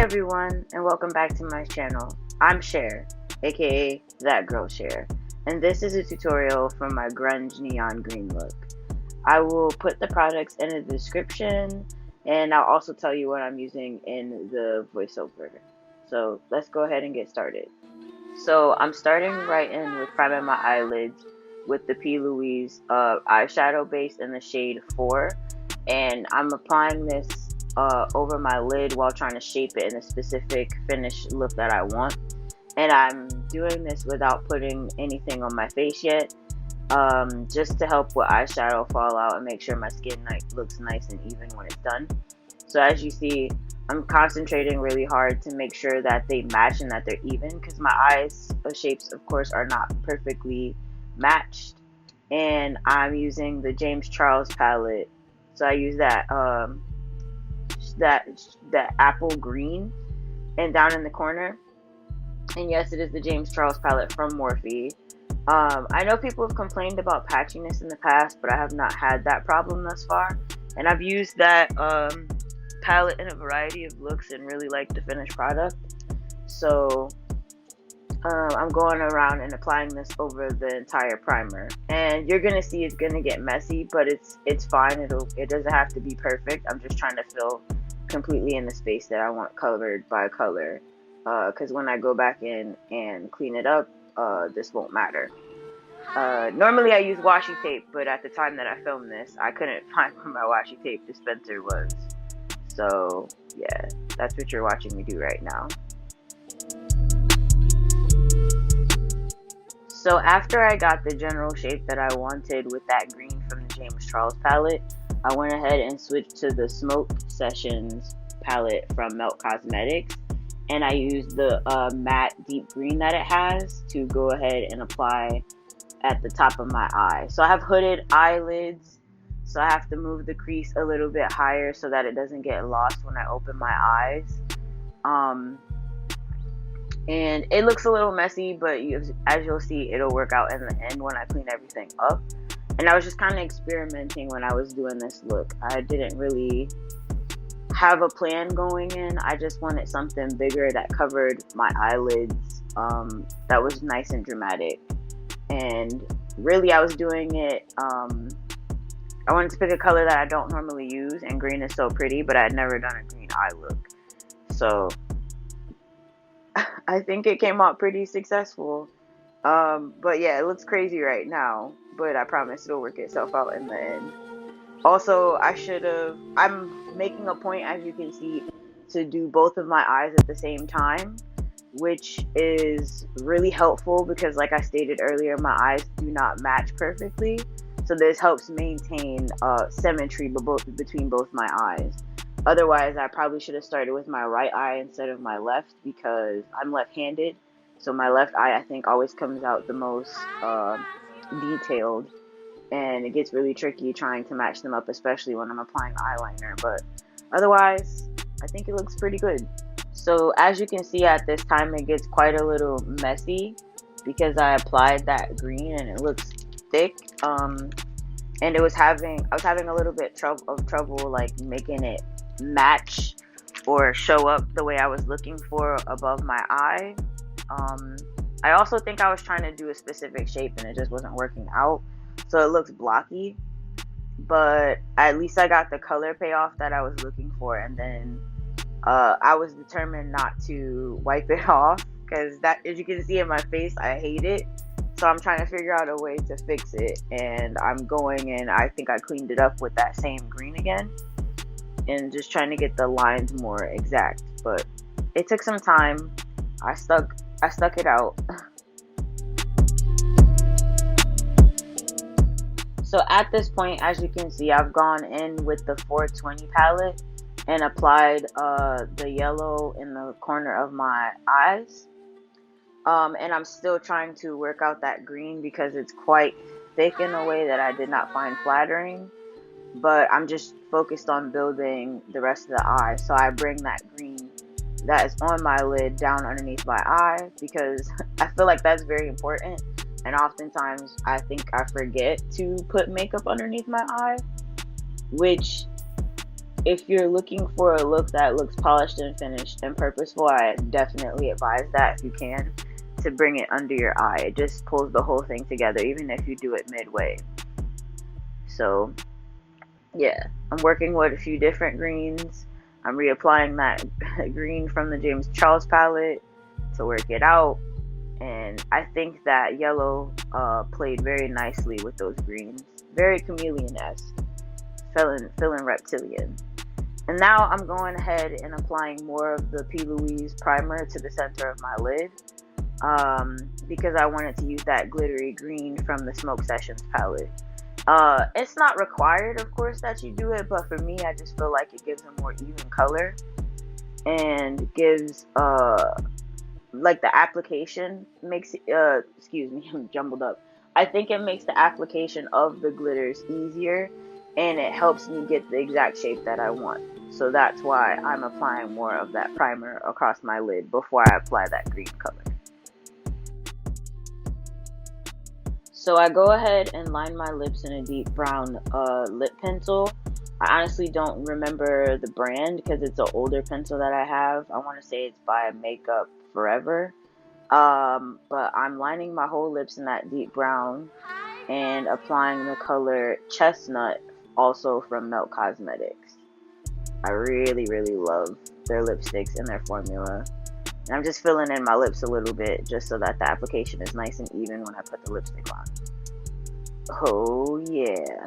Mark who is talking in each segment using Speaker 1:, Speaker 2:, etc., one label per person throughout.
Speaker 1: everyone, and welcome back to my channel. I'm Cher, aka That Girl Cher, and this is a tutorial for my grunge neon green look. I will put the products in the description, and I'll also tell you what I'm using in the voiceover. So let's go ahead and get started. So I'm starting right in with priming my eyelids with the Louise eyeshadow base in the shade 4, and I'm applying this over my lid while trying to shape it in a specific finish look that I want. And I'm doing this without putting anything on my face yet, just to help with eyeshadow fall out and make sure my skin looks nice and even when it's done. So as you see, I'm concentrating really hard to make sure that they match and that they're even, because my eyes shapes of course are not perfectly matched. And I'm using the James Charles palette, so I use that that apple green and down in the corner. And yes, it is the James Charles palette from Morphe. I know people have complained about patchiness in the past, but I have not had that problem thus far, and I've used that palette in a variety of looks and really like the finished product. So I'm going around and applying this over the entire primer, and you're gonna see it's gonna get messy, but it's fine. It doesn't have to be perfect. I'm just trying to fill completely in the space that I want covered by color, because when I go back in and clean it up, this won't matter. Normally I use washi tape, but at the time that I filmed this, I couldn't find where my washi tape dispenser was. So yeah, that's what you're watching me do right now. So after I got the general shape that I wanted with that green from the James Charles palette, I went ahead and switched to the Smoke Sessions palette from Melt Cosmetics, and I used the matte deep green that it has to go ahead and apply at the top of my eye. So I have hooded eyelids, so I have to move the crease a little bit higher so that it doesn't get lost when I open my eyes. And it looks a little messy, but as you'll see, it'll work out in the end when I clean everything up. And I was just kind of experimenting when I was doing this look. I didn't really have a plan going in. I just wanted something bigger that covered my eyelids, that was nice and dramatic. And really I was doing it, I wanted to pick a color that I don't normally use, and green is so pretty, but I had never done a green eye look. So I think it came out pretty successful. But yeah, it looks crazy right now, but I promise it'll work itself out in the end. Also, I'm making a point, as you can see, to do both of my eyes at the same time, which is really helpful because, like I stated earlier, my eyes do not match perfectly. So this helps maintain symmetry between both my eyes. Otherwise, I probably should have started with my right eye instead of my left, because I'm left-handed. So my left eye, I think, always comes out the most detailed. And it gets really tricky trying to match them up, especially when I'm applying eyeliner. But otherwise, I think it looks pretty good. So as you can see, at this time, it gets quite a little messy because I applied that green and it looks thick. And I was having a little bit of trouble like making it match or show up the way I was looking for above my eye. I also think I was trying to do a specific shape and it just wasn't working out, so it looks blocky, but at least I got the color payoff that I was looking for. And then I was determined not to wipe it off, because that, as you can see in my face, I hate it. So I'm trying to figure out a way to fix it, and I'm going in, I think I cleaned it up with that same green again and just trying to get the lines more exact, but it took some time. I stuck it out. So at this point, as you can see, I've gone in with the FourTwenty palette and applied the yellow in the corner of my eyes. And I'm still trying to work out that green because it's quite thick in a way that I did not find flattering. But I'm just focused on building the rest of the eye. So I bring that green that is on my lid down underneath my eye, because I feel like that's very important. And oftentimes I think I forget to put makeup underneath my eye, which if you're looking for a look that looks polished and finished and purposeful, I definitely advise that if you can, to bring it under your eye. It just pulls the whole thing together, even if you do it midway. So yeah, I'm working with a few different greens. I'm reapplying that green from the James Charles palette to work it out. And I think that yellow played very nicely with those greens. Very chameleon-esque. Feeling reptilian. And now I'm going ahead and applying more of the P. Louise primer to the center of my lid. Because I wanted to use that glittery green from the Smoke Sessions palette. It's not required, of course, that you do it, but for me, I just feel like it gives a more even color and gives, like the application makes, excuse me, I'm jumbled up. I think it makes the application of the glitters easier, and it helps me get the exact shape that I want. So that's why I'm applying more of that primer across my lid before I apply that green color. So I go ahead and line my lips in a deep brown lip pencil. I honestly don't remember the brand because it's an older pencil that I have. I want to say it's by Makeup Forever. But I'm lining my whole lips in that deep brown and applying the color Chestnut, also from Melt Cosmetics. I really, really love their lipsticks and their formula. And I'm just filling in my lips a little bit just so that the application is nice and even when I put the lipstick on. Oh yeah,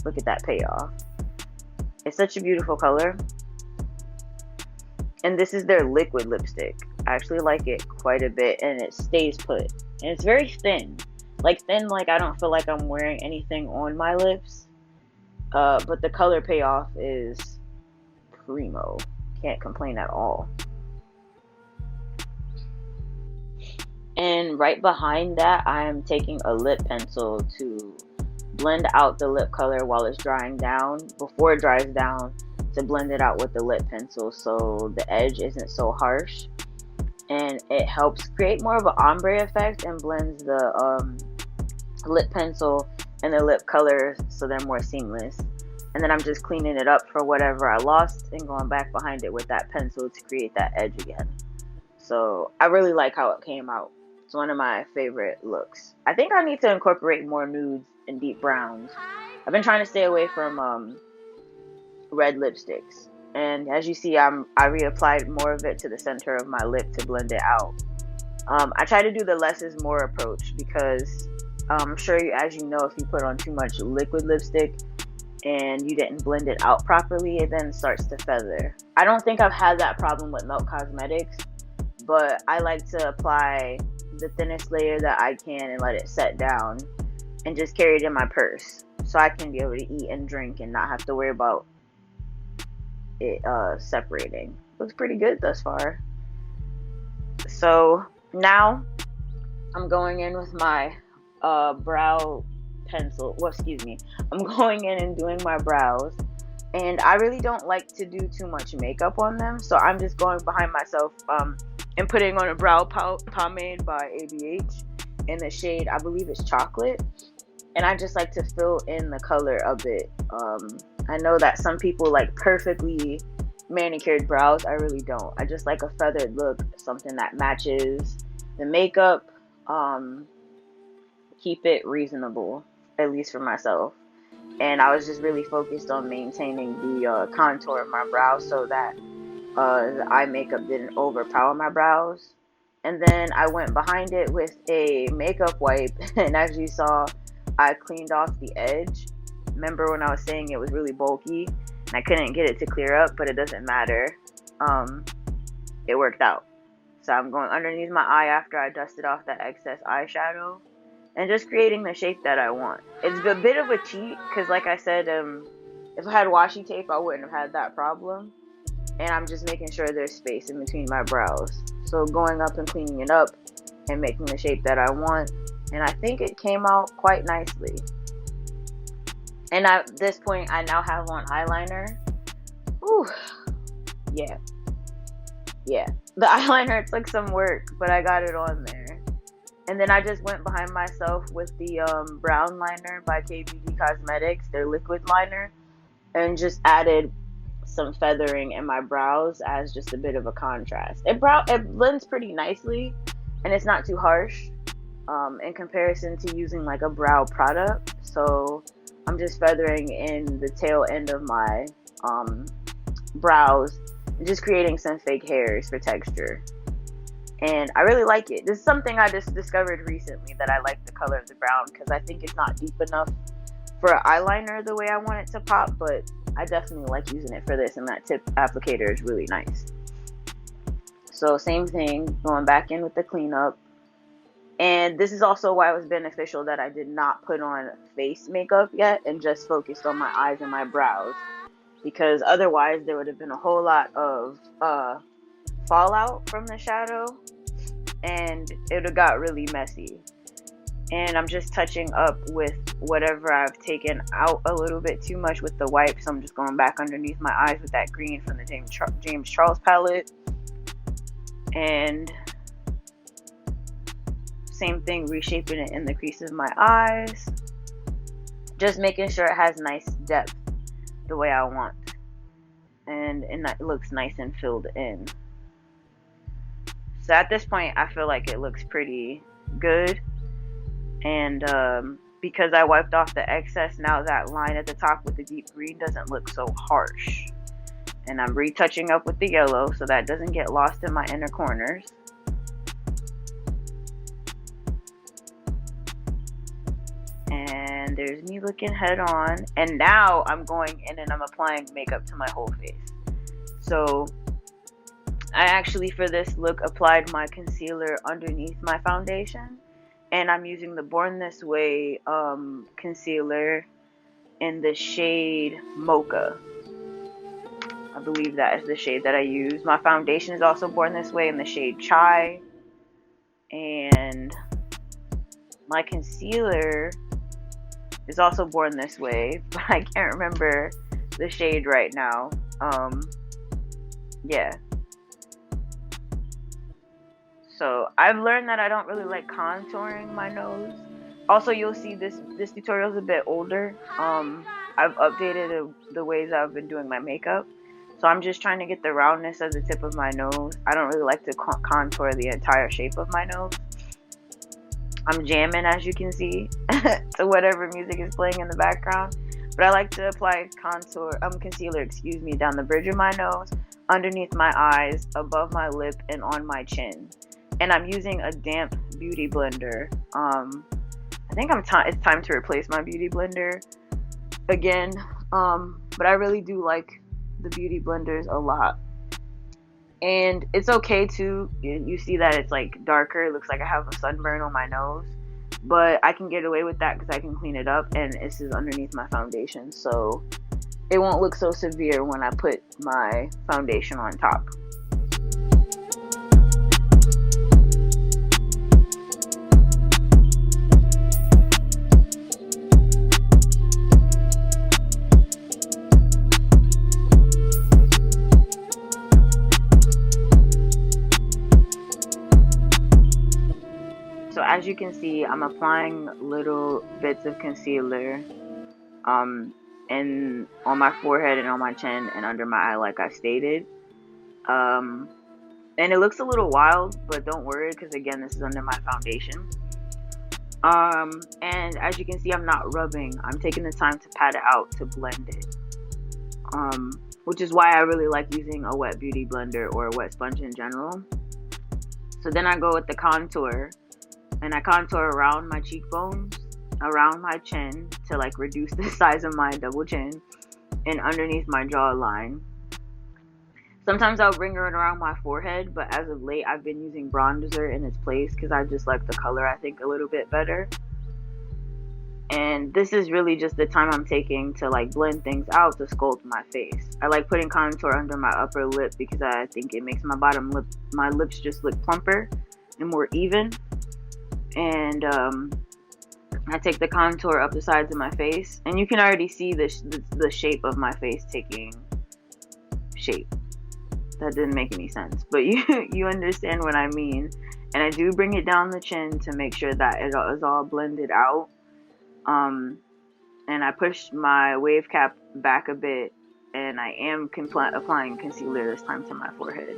Speaker 1: look at that payoff. It's such a beautiful color. And this is their liquid lipstick. I actually like it quite a bit, and it stays put. And it's very thin. Like I don't feel like I'm wearing anything on my lips. But the color payoff is primo. Can't complain at all. And right behind that, I am taking a lip pencil to blend out the lip color while it's drying down. Before it dries down, to blend it out with the lip pencil so the edge isn't so harsh. And it helps create more of an ombre effect and blends the lip pencil and the lip color so they're more seamless. And then I'm just cleaning it up for whatever I lost and going back behind it with that pencil to create that edge again. So I really like how it came out. It's one of my favorite looks. I think I need to incorporate more nudes and deep browns. I've been trying to stay away from red lipsticks. And as you see, I reapplied more of it to the center of my lip to blend it out. I try to do the less is more approach because I'm sure, as you know, if you put on too much liquid lipstick and you didn't blend it out properly, it then starts to feather. I don't think I've had that problem with Melt Cosmetics, but I like to apply the thinnest layer that I can and let it set down and just carry it in my purse so I can be able to eat and drink and not have to worry about it separating. Looks pretty good thus far. So now I'm going in with my brow pencil. Well, excuse me. I'm going in and doing my brows, and I really don't like to do too much makeup on them, so I'm just going behind myself and putting on a brow pomade by ABH in the shade, I believe it's chocolate, and I just like to fill in the color a bit. I know that some people like perfectly manicured brows. I really don't. I just like a feathered look, something that matches the makeup, keep it reasonable, at least for myself. And I was just really focused on maintaining the contour of my brows so that the eye makeup didn't overpower my brows. And then I went behind it with a makeup wipe, and as you saw, I cleaned off the edge. Remember when I was saying it was really bulky and I couldn't get it to clear up, but it doesn't matter. It worked out. So I'm going underneath my eye after I dusted off that excess eyeshadow and just creating the shape that I want. It's a bit of a cheat because, like I said, if I had washi tape, I wouldn't have had that problem. And I'm just making sure there's space in between my brows. So going up and cleaning it up and making the shape that I want. And I think it came out quite nicely. And at this point, I now have on eyeliner. Ooh, yeah. The eyeliner took some work, but I got it on there. And then I just went behind myself with the brown liner by KBD Cosmetics, their liquid liner, and just added some feathering in my brows as just a bit of a contrast. It blends pretty nicely, and it's not too harsh in comparison to using like a brow product. So I'm just feathering in the tail end of my brows and just creating some fake hairs for texture. And I really like it. This is something I just discovered recently, that I like the color of the brown, because I think it's not deep enough for an eyeliner the way I want it to pop, but I definitely like using it for this, and that tip applicator is really nice. So same thing, going back in with the cleanup. And this is also why it was beneficial that I did not put on face makeup yet and just focused on my eyes and my brows, because otherwise there would have been a whole lot of fallout from the shadow, and it would have got really messy. And I'm just touching up with whatever I've taken out a little bit too much with the wipe. So I'm just going back underneath my eyes with that green from the James Charles palette. And same thing, reshaping it in the crease of my eyes. Just making sure it has nice depth the way I want. And it looks nice and filled in. So at this point, I feel like it looks pretty good. And because I wiped off the excess, now that line at the top with the deep green doesn't look so harsh. And I'm retouching up with the yellow so that doesn't get lost in my inner corners. And there's me looking head on. And now I'm going in and I'm applying makeup to my whole face. So I actually, for this look, applied my concealer underneath my foundation. And I'm using the Born This Way concealer in the shade Mocha. I believe that is the shade that I use. My foundation is also Born This Way in the shade Chai. And my concealer is also Born This Way, but I can't remember the shade right now. Yeah. So I've learned that I don't really like contouring my nose. Also, you'll see this tutorial is a bit older. I've updated the ways I've been doing my makeup. So I'm just trying to get the roundness of the tip of my nose. I don't really like to contour the entire shape of my nose. I'm jamming, as you can see, to whatever music is playing in the background. But I like to apply concealer, down the bridge of my nose, underneath my eyes, above my lip, and on my chin. And I'm using a damp beauty blender. I think it's time to replace my beauty blender again. But I really do like the beauty blenders a lot. And it's okay too. You see that it's like darker. It looks like I have a sunburn on my nose. But I can get away with that because I can clean it up. And this is underneath my foundation. So it won't look so severe when I put my foundation on top. So as you can see, I'm applying little bits of concealer and on my forehead and on my chin and under my eye, like I stated. And it looks a little wild, but don't worry, because again, this is under my foundation. And as you can see, I'm not rubbing. I'm taking the time to pat it out to blend it. Which is why I really like using a wet beauty blender or a wet sponge in general. So then I go with the contour. And I contour around my cheekbones, around my chin to like reduce the size of my double chin, and underneath my jawline. Sometimes I'll bring it around my forehead, but as of late I've been using bronzer in its place because I just like the color, I think, a little bit better. And this is really just the time I'm taking to like blend things out to sculpt my face. I like putting contour under my upper lip because I think it makes my lips just look plumper and more even. And I take the contour up the sides of my face, and you can already see the shape of my face taking shape. That didn't make any sense, but you understand what I mean. And I do bring it down the chin to make sure that it is all blended out. And I push my wave cap back a bit and I am applying concealer this time to my forehead.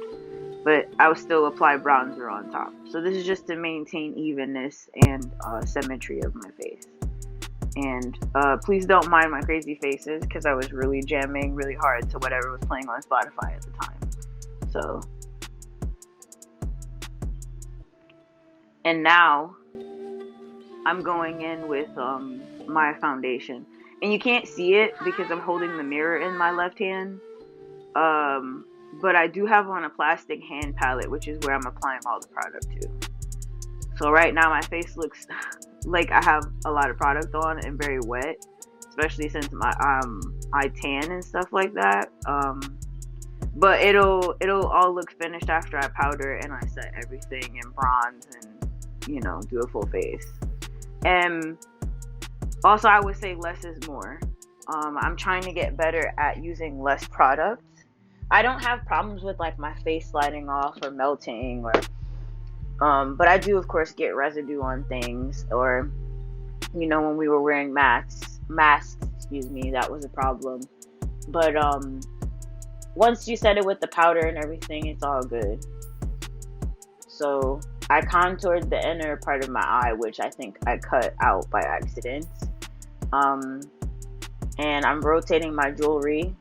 Speaker 1: But I will still apply bronzer on top. So this is just to maintain evenness and symmetry of my face. And please don't mind my crazy faces, because I was really jamming really hard to whatever was playing on Spotify at the time. So, and now I'm going in with my foundation. And you can't see it because I'm holding the mirror in my left hand. But I do have on a plastic hand palette, which is where I'm applying all the product to. So right now my face looks like I have a lot of product on and very wet, especially since my I tan and stuff like that. But it'll all look finished after I powder and I set everything and bronze and, you know, do a full face. And also I would say less is more. I'm trying to get better at using less product. I don't have problems with like my face sliding off or melting, or but I do of course get residue on things, or, you know, when we were wearing masks, excuse me, that was a problem. But once you set it with the powder and everything, it's all good. So I contoured the inner part of my eye, which I think I cut out by accident. And I'm rotating my jewelry.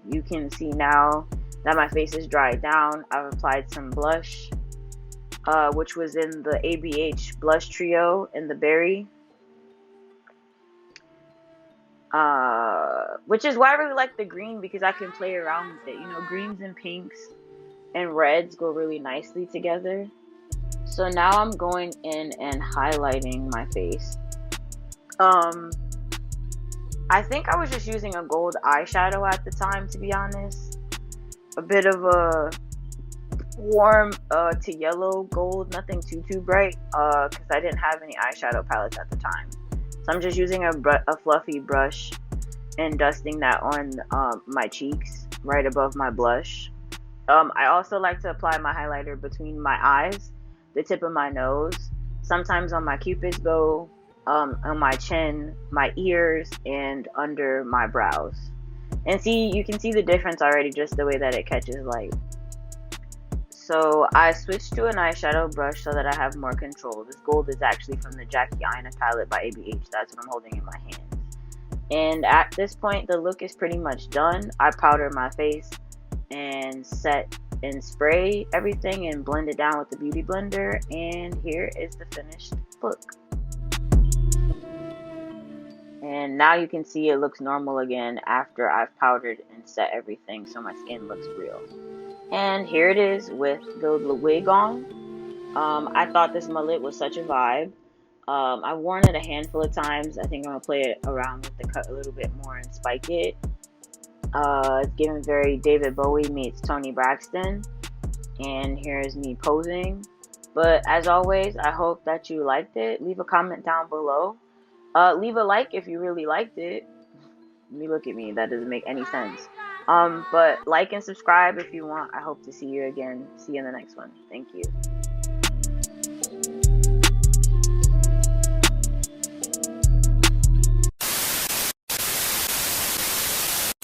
Speaker 1: You can see now that my face is dried down. I've applied some blush, which was in the ABH blush trio in the berry. Which is why I really like the green, because I can play around with it. You know, greens and pinks and reds go really nicely together. So now I'm going in and highlighting my face. I think I was just using a gold eyeshadow at the time, to be honest. A bit of a warm to yellow gold, nothing too bright, because I didn't have any eyeshadow palettes at the time. So I'm just using a fluffy brush and dusting that on my cheeks, right above my blush. I also like to apply my highlighter between my eyes, the tip of my nose, sometimes on my cupid's bow, on my chin, my ears, and under my brows. And see, you can see the difference already just the way that it catches light. So I switched to an eyeshadow brush so that I have more control. This gold is actually from the Jackie Aina palette by ABH. That's what I'm holding in my hand. And at this point, the look is pretty much done. I powder my face and set and spray everything and blend it down with the beauty blender. And here is the finished look. And now you can see it looks normal again after I've powdered and set everything, so my skin looks real. And here it is with the wig on. I thought this mullet was such a vibe. I've worn it a handful of times. I think I'm going to play it around with the cut a little bit more and spike it. It's giving very David Bowie meets Toni Braxton. And here's me posing. But as always, I hope that you liked it. Leave a comment down below. Leave a like if you really liked it. Let me look at me. That doesn't make any sense. But like and subscribe if you want. I hope to see you again. See you in the next one. Thank you.